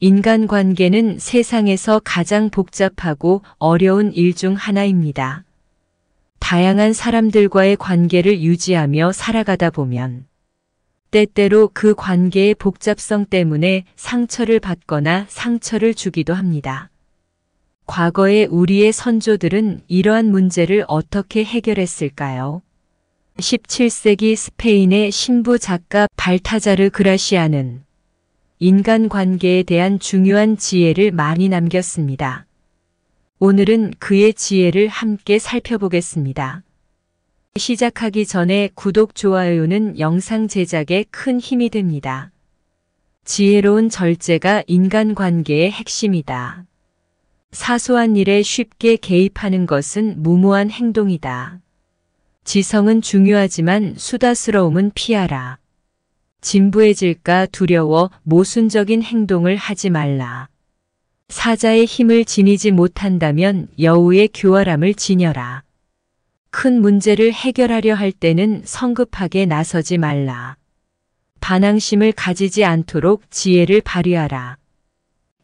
인간관계는 세상에서 가장 복잡하고 어려운 일 중 하나입니다. 다양한 사람들과의 관계를 유지하며 살아가다 보면 때때로 그 관계의 복잡성 때문에 상처를 받거나 상처를 주기도 합니다. 과거에 우리의 선조들은 이러한 문제를 어떻게 해결했을까요? 17세기 스페인의 신부 작가 발타자르 그라시아는 인간관계에 대한 중요한 지혜를 많이 남겼습니다. 오늘은 그의 지혜를 함께 살펴보겠습니다. 시작하기 전에 구독, 좋아요는 영상 제작에 큰 힘이 됩니다. 지혜로운 절제가 인간관계의 핵심이다. 사소한 일에 쉽게 개입하는 것은 무모한 행동이다. 지성은 중요하지만 수다스러움은 피하라. 진부해질까 두려워 모순적인 행동을 하지 말라. 사자의 힘을 지니지 못한다면 여우의 교활함을 지녀라. 큰 문제를 해결하려 할 때는 성급하게 나서지 말라. 반항심을 가지지 않도록 지혜를 발휘하라.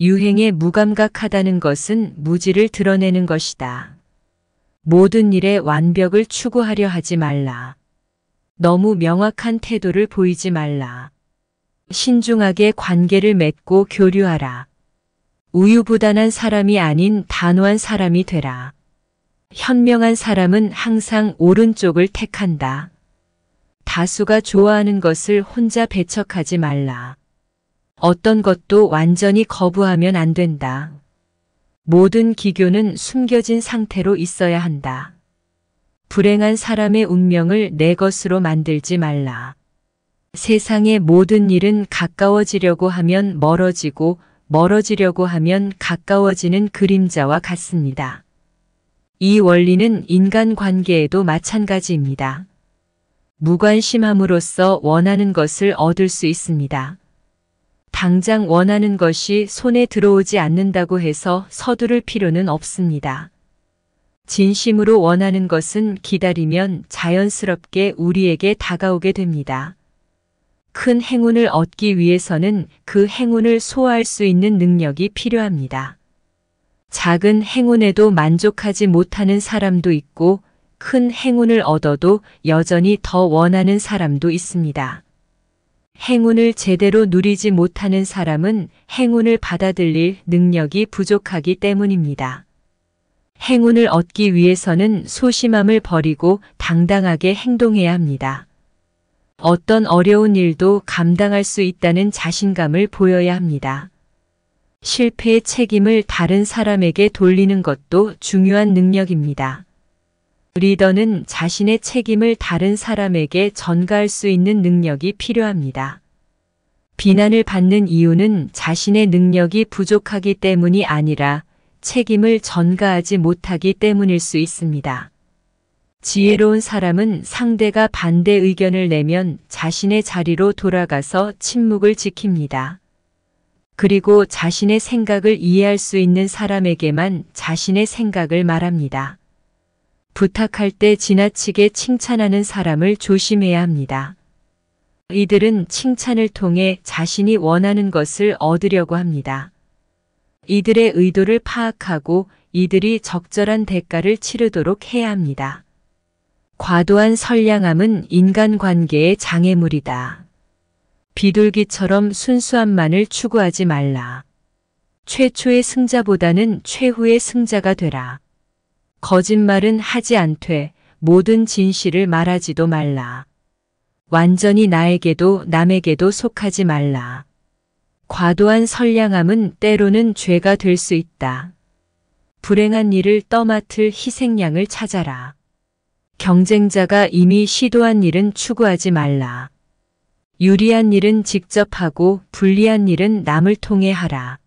유행에 무감각하다는 것은 무지를 드러내는 것이다. 모든 일에 완벽을 추구하려 하지 말라. 너무 명확한 태도를 보이지 말라. 신중하게 관계를 맺고 교류하라. 우유부단한 사람이 아닌 단호한 사람이 되라. 현명한 사람은 항상 오른쪽을 택한다. 다수가 좋아하는 것을 혼자 배척하지 말라. 어떤 것도 완전히 거부하면 안 된다. 모든 기교는 숨겨진 상태로 있어야 한다. 불행한 사람의 운명을 내 것으로 만들지 말라. 세상의 모든 일은 가까워지려고 하면 멀어지고 멀어지려고 하면 가까워지는 그림자와 같습니다. 이 원리는 인간관계에도 마찬가지입니다. 무관심함으로써 원하는 것을 얻을 수 있습니다. 당장 원하는 것이 손에 들어오지 않는다고 해서 서두를 필요는 없습니다. 진심으로 원하는 것은 기다리면 자연스럽게 우리에게 다가오게 됩니다. 큰 행운을 얻기 위해서는 그 행운을 소화할 수 있는 능력이 필요합니다. 작은 행운에도 만족하지 못하는 사람도 있고 큰 행운을 얻어도 여전히 더 원하는 사람도 있습니다. 행운을 제대로 누리지 못하는 사람은 행운을 받아들일 능력이 부족하기 때문입니다. 행운을 얻기 위해서는 소심함을 버리고 당당하게 행동해야 합니다. 어떤 어려운 일도 감당할 수 있다는 자신감을 보여야 합니다. 실패의 책임을 다른 사람에게 돌리는 것도 중요한 능력입니다. 리더는 자신의 책임을 다른 사람에게 전가할 수 있는 능력이 필요합니다. 비난을 받는 이유는 자신의 능력이 부족하기 때문이 아니라 책임을 전가하지 못하기 때문일 수 있습니다. 지혜로운 사람은 상대가 반대 의견을 내면 자신의 자리로 돌아가서 침묵을 지킵니다. 그리고 자신의 생각을 이해할 수 있는 사람에게만 자신의 생각을 말합니다. 부탁할 때 지나치게 칭찬하는 사람을 조심해야 합니다. 이들은 칭찬을 통해 자신이 원하는 것을 얻으려고 합니다. 이들의 의도를 파악하고 이들이 적절한 대가를 치르도록 해야 합니다. 과도한 선량함은 인간관계의 장애물이다. 비둘기처럼 순수함만을 추구하지 말라. 최초의 승자보다는 최후의 승자가 되라. 거짓말은 하지 않되 모든 진실을 말하지도 말라. 완전히 나에게도 남에게도 속하지 말라. 과도한 선량함은 때로는 죄가 될 수 있다. 불행한 일을 떠맡을 희생양을 찾아라. 경쟁자가 이미 시도한 일은 추구하지 말라. 유리한 일은 직접 하고 불리한 일은 남을 통해 하라.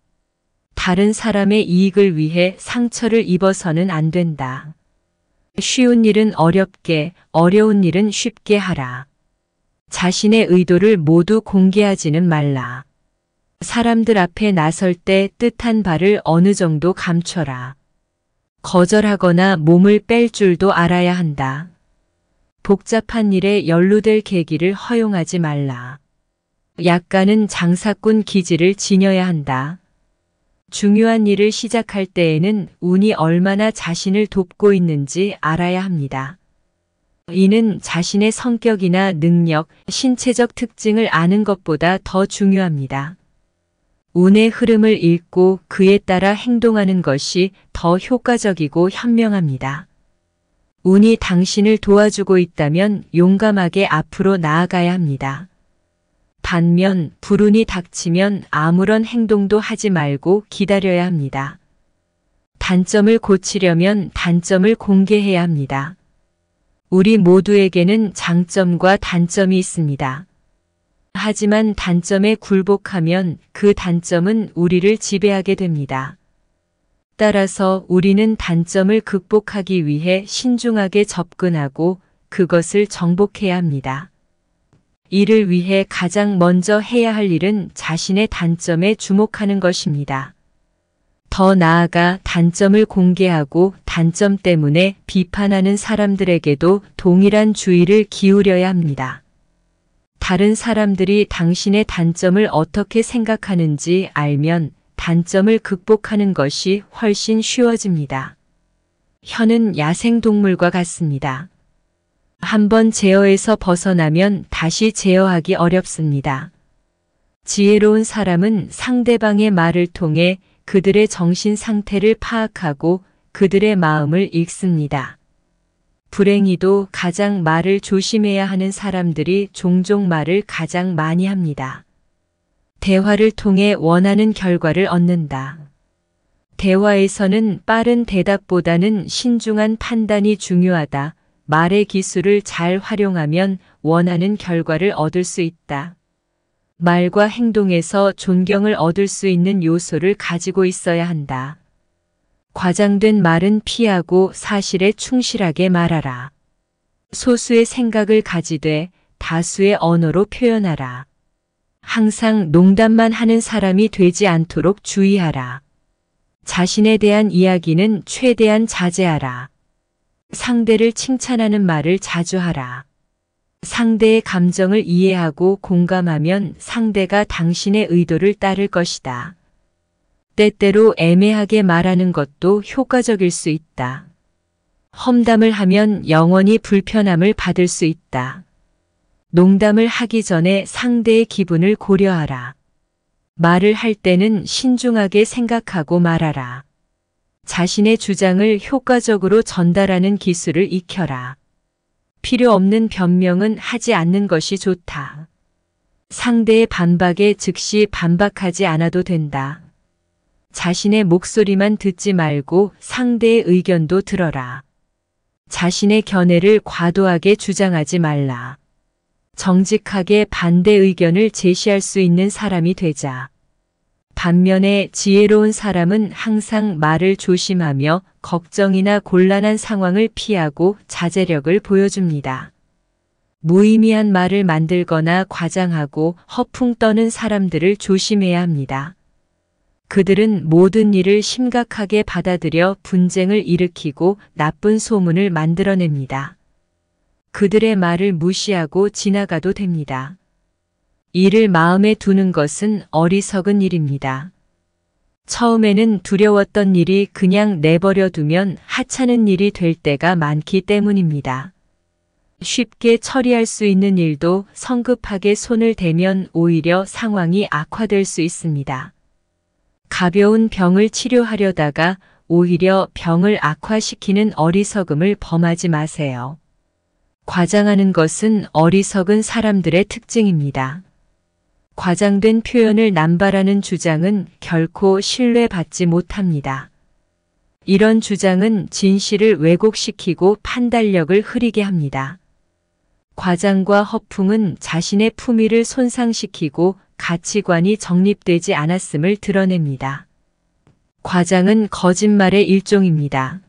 다른 사람의 이익을 위해 상처를 입어서는 안 된다. 쉬운 일은 어렵게, 어려운 일은 쉽게 하라. 자신의 의도를 모두 공개하지는 말라. 사람들 앞에 나설 때 뜻한 바를 어느 정도 감춰라. 거절하거나 몸을 뺄 줄도 알아야 한다. 복잡한 일에 연루될 계기를 허용하지 말라. 약간은 장사꾼 기질을 지녀야 한다. 중요한 일을 시작할 때에는 운이 얼마나 자신을 돕고 있는지 알아야 합니다. 이는 자신의 성격이나 능력, 신체적 특징을 아는 것보다 더 중요합니다. 운의 흐름을 읽고 그에 따라 행동하는 것이 더 효과적이고 현명합니다. 운이 당신을 도와주고 있다면 용감하게 앞으로 나아가야 합니다. 반면 불운이 닥치면 아무런 행동도 하지 말고 기다려야 합니다. 단점을 고치려면 단점을 공개해야 합니다. 우리 모두에게는 장점과 단점이 있습니다. 하지만 단점에 굴복하면 그 단점은 우리를 지배하게 됩니다. 따라서 우리는 단점을 극복하기 위해 신중하게 접근하고 그것을 정복해야 합니다. 이를 위해 가장 먼저 해야 할 일은 자신의 단점에 주목하는 것입니다. 더 나아가 단점을 공개하고 단점 때문에 비판하는 사람들에게도 동일한 주의를 기울여야 합니다. 다른 사람들이 당신의 단점을 어떻게 생각하는지 알면 단점을 극복하는 것이 훨씬 쉬워집니다. 혀는 야생동물과 같습니다. 한번 제어에서 벗어나면 다시 제어하기 어렵습니다. 지혜로운 사람은 상대방의 말을 통해 그들의 정신 상태를 파악하고 그들의 마음을 읽습니다. 불행히도 가장 말을 조심해야 하는 사람들이 종종 말을 가장 많이 합니다. 대화를 통해 원하는 결과를 얻는다. 대화에서는 빠른 대답보다는 신중한 판단이 중요하다. 말의 기술을 잘 활용하면 원하는 결과를 얻을 수 있다. 말과 행동에서 존경을 얻을 수 있는 요소를 가지고 있어야 한다. 과장된 말은 피하고 사실에 충실하게 말하라. 소수의 생각을 가지되 다수의 언어로 표현하라. 항상 농담만 하는 사람이 되지 않도록 주의하라. 자신에 대한 이야기는 최대한 자제하라. 상대를 칭찬하는 말을 자주 하라. 상대의 감정을 이해하고 공감하면 상대가 당신의 의도를 따를 것이다. 때때로 애매하게 말하는 것도 효과적일 수 있다. 험담을 하면 영원히 불편함을 받을 수 있다. 농담을 하기 전에 상대의 기분을 고려하라. 말을 할 때는 신중하게 생각하고 말하라. 자신의 주장을 효과적으로 전달하는 기술을 익혀라. 필요 없는 변명은 하지 않는 것이 좋다. 상대의 반박에 즉시 반박하지 않아도 된다. 자신의 목소리만 듣지 말고 상대의 의견도 들어라. 자신의 견해를 과도하게 주장하지 말라. 정직하게 반대 의견을 제시할 수 있는 사람이 되자. 반면에 지혜로운 사람은 항상 말을 조심하며 걱정이나 곤란한 상황을 피하고 자제력을 보여줍니다. 무의미한 말을 만들거나 과장하고 허풍 떠는 사람들을 조심해야 합니다. 그들은 모든 일을 심각하게 받아들여 분쟁을 일으키고 나쁜 소문을 만들어냅니다. 그들의 말을 무시하고 지나가도 됩니다. 이를 마음에 두는 것은 어리석은 일입니다. 처음에는 두려웠던 일이 그냥 내버려 두면 하찮은 일이 될 때가 많기 때문입니다. 쉽게 처리할 수 있는 일도 성급하게 손을 대면 오히려 상황이 악화될 수 있습니다. 가벼운 병을 치료하려다가 오히려 병을 악화시키는 어리석음을 범하지 마세요. 과장하는 것은 어리석은 사람들의 특징입니다. 과장된 표현을 남발하는 주장은 결코 신뢰받지 못합니다. 이런 주장은 진실을 왜곡시키고 판단력을 흐리게 합니다. 과장과 허풍은 자신의 품위를 손상시키고 가치관이 정립되지 않았음을 드러냅니다. 과장은 거짓말의 일종입니다.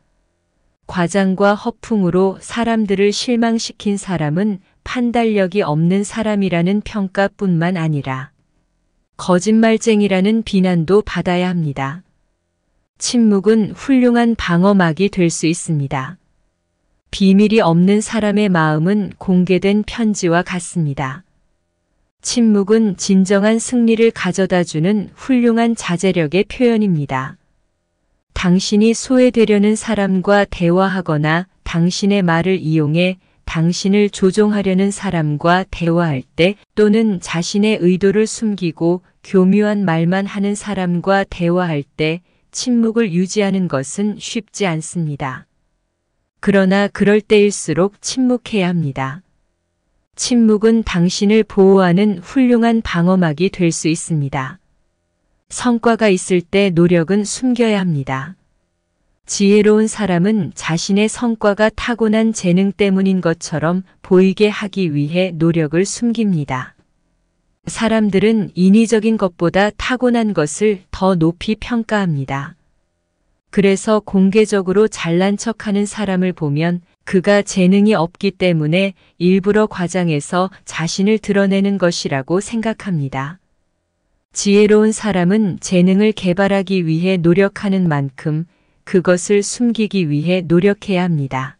과장과 허풍으로 사람들을 실망시킨 사람은 판단력이 없는 사람이라는 평가뿐만 아니라 거짓말쟁이라는 비난도 받아야 합니다. 침묵은 훌륭한 방어막이 될 수 있습니다. 비밀이 없는 사람의 마음은 공개된 편지와 같습니다. 침묵은 진정한 승리를 가져다주는 훌륭한 자제력의 표현입니다. 당신이 소외되려는 사람과 대화하거나 당신의 말을 이용해 당신을 조종하려는 사람과 대화할 때, 또는 자신의 의도를 숨기고 교묘한 말만 하는 사람과 대화할 때 침묵을 유지하는 것은 쉽지 않습니다. 그러나 그럴 때일수록 침묵해야 합니다. 침묵은 당신을 보호하는 훌륭한 방어막이 될 수 있습니다. 성과가 있을 때 노력은 숨겨야 합니다. 지혜로운 사람은 자신의 성과가 타고난 재능 때문인 것처럼 보이게 하기 위해 노력을 숨깁니다. 사람들은 인위적인 것보다 타고난 것을 더 높이 평가합니다. 그래서 공개적으로 잘난 척하는 사람을 보면 그가 재능이 없기 때문에 일부러 과장해서 자신을 드러내는 것이라고 생각합니다. 지혜로운 사람은 재능을 개발하기 위해 노력하는 만큼 그것을 숨기기 위해 노력해야 합니다.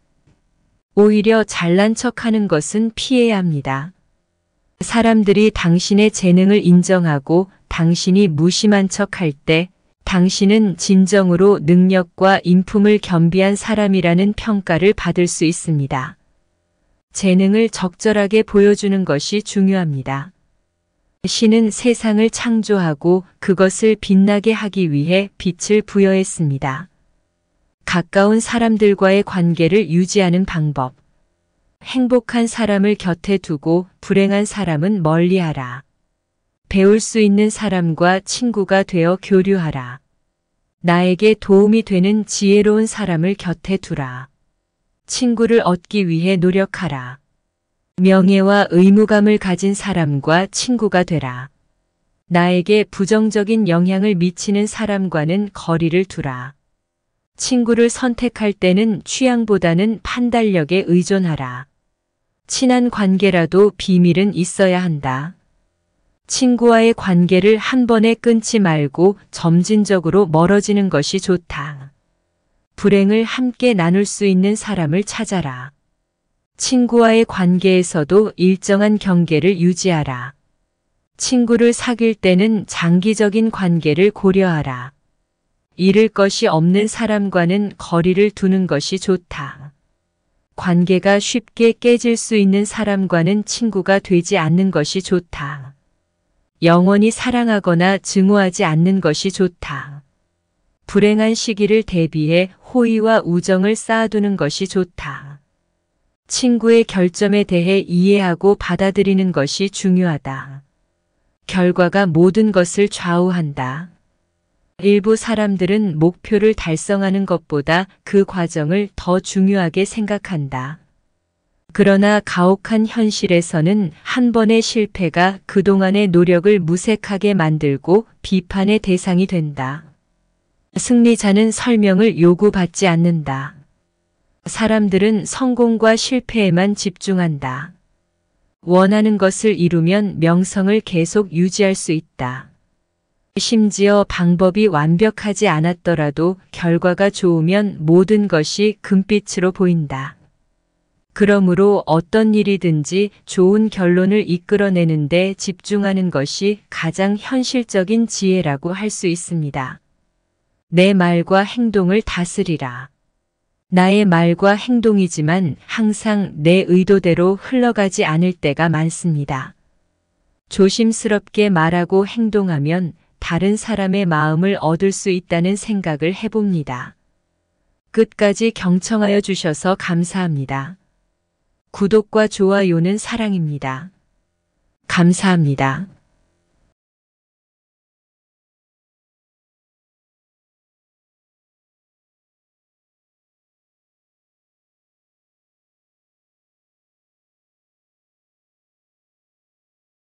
오히려 잘난 척하는 것은 피해야 합니다. 사람들이 당신의 재능을 인정하고 당신이 무심한 척할 때 당신은 진정으로 능력과 인품을 겸비한 사람이라는 평가를 받을 수 있습니다. 재능을 적절하게 보여주는 것이 중요합니다. 신은 세상을 창조하고 그것을 빛나게 하기 위해 빛을 부여했습니다. 가까운 사람들과의 관계를 유지하는 방법. 행복한 사람을 곁에 두고 불행한 사람은 멀리하라. 배울 수 있는 사람과 친구가 되어 교류하라. 나에게 도움이 되는 지혜로운 사람을 곁에 두라. 친구를 얻기 위해 노력하라. 명예와 의무감을 가진 사람과 친구가 되라. 나에게 부정적인 영향을 미치는 사람과는 거리를 두라. 친구를 선택할 때는 취향보다는 판단력에 의존하라. 친한 관계라도 비밀은 있어야 한다. 친구와의 관계를 한 번에 끊지 말고 점진적으로 멀어지는 것이 좋다. 불행을 함께 나눌 수 있는 사람을 찾아라. 친구와의 관계에서도 일정한 경계를 유지하라. 친구를 사귈 때는 장기적인 관계를 고려하라. 잃을 것이 없는 사람과는 거리를 두는 것이 좋다. 관계가 쉽게 깨질 수 있는 사람과는 친구가 되지 않는 것이 좋다. 영원히 사랑하거나 증오하지 않는 것이 좋다. 불행한 시기를 대비해 호의와 우정을 쌓아두는 것이 좋다. 친구의 결점에 대해 이해하고 받아들이는 것이 중요하다. 결과가 모든 것을 좌우한다. 일부 사람들은 목표를 달성하는 것보다 그 과정을 더 중요하게 생각한다. 그러나 가혹한 현실에서는 한 번의 실패가 그동안의 노력을 무색하게 만들고 비판의 대상이 된다. 승리자는 설명을 요구받지 않는다. 사람들은 성공과 실패에만 집중한다. 원하는 것을 이루면 명성을 계속 유지할 수 있다. 심지어 방법이 완벽하지 않았더라도 결과가 좋으면 모든 것이 금빛으로 보인다. 그러므로 어떤 일이든지 좋은 결론을 이끌어내는 데 집중하는 것이 가장 현실적인 지혜라고 할 수 있습니다. 내 말과 행동을 다스리라. 나의 말과 행동이지만 항상 내 의도대로 흘러가지 않을 때가 많습니다. 조심스럽게 말하고 행동하면 다른 사람의 마음을 얻을 수 있다는 생각을 해봅니다. 끝까지 경청하여 주셔서 감사합니다. 구독과 좋아요는 사랑입니다. 감사합니다.